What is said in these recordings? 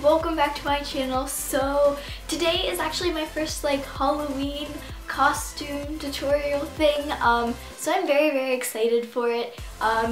welcome back to my channel. So today is actually my first like Halloween costume tutorial thing. So I'm very excited for it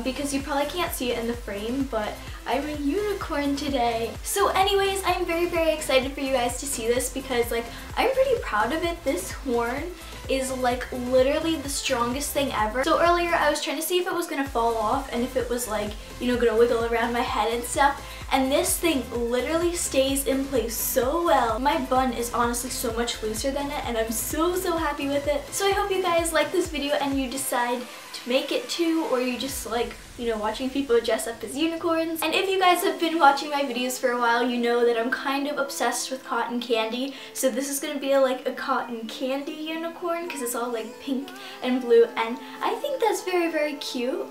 because you probably can't see it in the frame, but I'm a unicorn today. So anyways, I'm very excited for you guys to see this because like I'm pretty proud of it. This horn is like literally the strongest thing ever. So earlier I was trying to see if it was gonna fall off and if it was like, you know, gonna wiggle around my head and stuff. And this thing literally stays in place so well. My bun is honestly so much looser than it and I'm so happy with it. So I hope you guys like this video and you decide to make it too, or you just like, you know, watching people dress up as unicorns. And if you guys have been watching my videos for a while, you know that I'm kind of obsessed with cotton candy. So this is gonna be like a cotton candy unicorn because it's all like pink and blue, and I think that's very cute.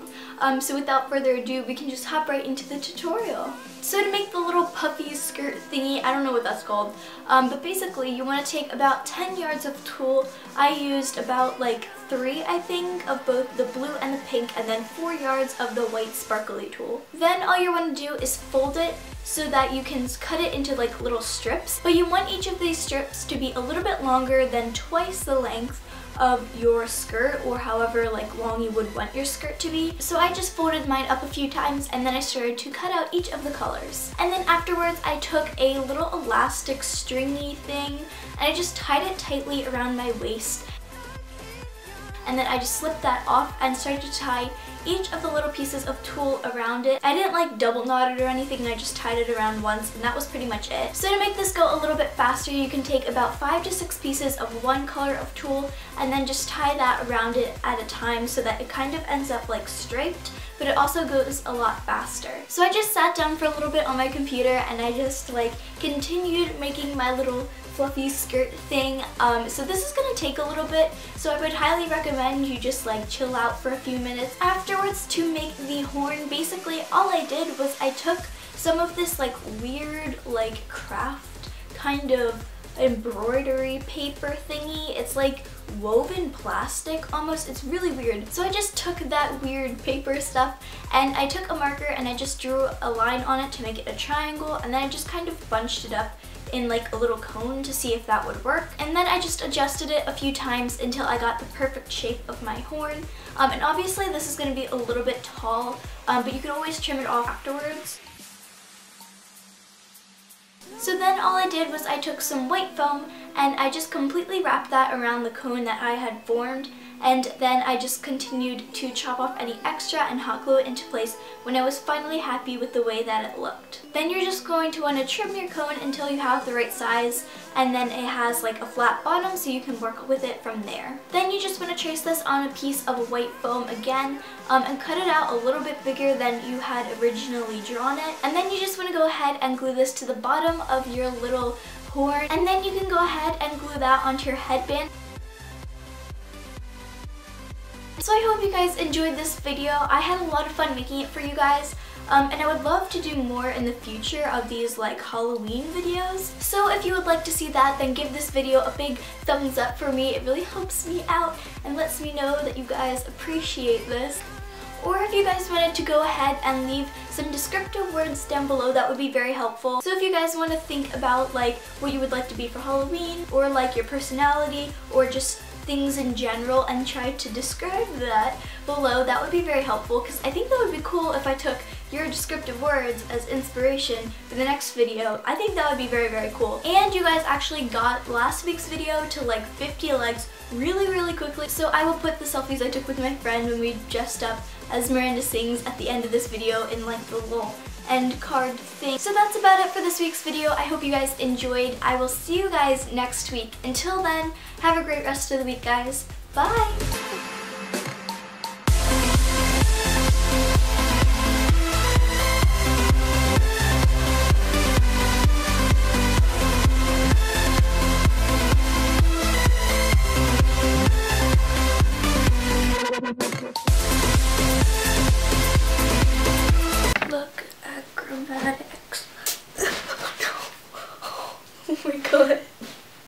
So without further ado, we can just hop right into the tutorial. So to make the little puffy skirt thingy, I don't know what that's called, but basically you want to take about 10 yards of tulle. I used about like 3, I think, of both the blue and the pink, and then 4 yards of the white sparkly tulle. Then all you want to do is fold it so that you can cut it into like little strips, but you want each of these strips to be a little bit longer than twice the length of your skirt, or however like long you would want your skirt to be. So I just folded mine up a few times and then I started to cut out each of the colors. And then afterwards I took a little elastic stringy thing and I just tied it tightly around my waist. And then I just slipped that off and started to tie each of the little pieces of tulle around it. I didn't like double knot it or anything, I just tied it around once and that was pretty much it. So to make this go a little bit faster, you can take about 5 to 6 pieces of one color of tulle and then just tie that around it at a time so that it kind of ends up like striped, but it also goes a lot faster. So I just sat down for a little bit on my computer and I just like continued making my little fluffy skirt thing. So this is gonna take a little bit, so I would highly recommend you just like chill out for a few minutes. Afterwards, to make the horn, basically all I did was I took some of this like weird like craft kind of embroidery paper thingy. It's like woven plastic almost. It's really weird. So I just took that weird paper stuff and I took a marker and I just drew a line on it to make it a triangle, and then I just kind of bunched it up in like a little cone to see if that would work. And then I just adjusted it a few times until I got the perfect shape of my horn. And obviously this is going to be a little bit tall, but you can always trim it off afterwards. So then all I did was I took some white foam and I just completely wrapped that around the cone that I had formed, and then I just continued to chop off any extra and hot glue it into place when I was finally happy with the way that it looked. Then you're just going to want to trim your cone until you have the right size, and then it has like a flat bottom so you can work with it from there. Then you just want to trace this on a piece of white foam again and cut it out a little bit bigger than you had originally drawn it. And then you just want to go ahead and glue this to the bottom of your little horn, and then you can go ahead and glue that onto your headband. So I hope you guys enjoyed this video. I had a lot of fun making it for you guys. And I would love to do more in the future of these like Halloween videos. So if you would like to see that, then give this video a big thumbs up for me. It really helps me out and lets me know that you guys appreciate this. Or if you guys wanted to go ahead and leave some descriptive words down below, that would be very helpful. So if you guys want to think about like what you would like to be for Halloween, or like your personality, or just things in general, and try to describe that below, that would be very helpful, because I think that would be cool if I took your descriptive words as inspiration for the next video. I think that would be very cool. And you guys actually got last week's video to like 50 likes really quickly, so I will put the selfies I took with my friend when we dressed up as Miranda Sings at the end of this video in like the little end card thing. So that's about it for this week's video. I hope you guys enjoyed. I will see you guys next week. Until then, have a great rest of the week, guys. Bye! Look, acrobatics. Oh my god.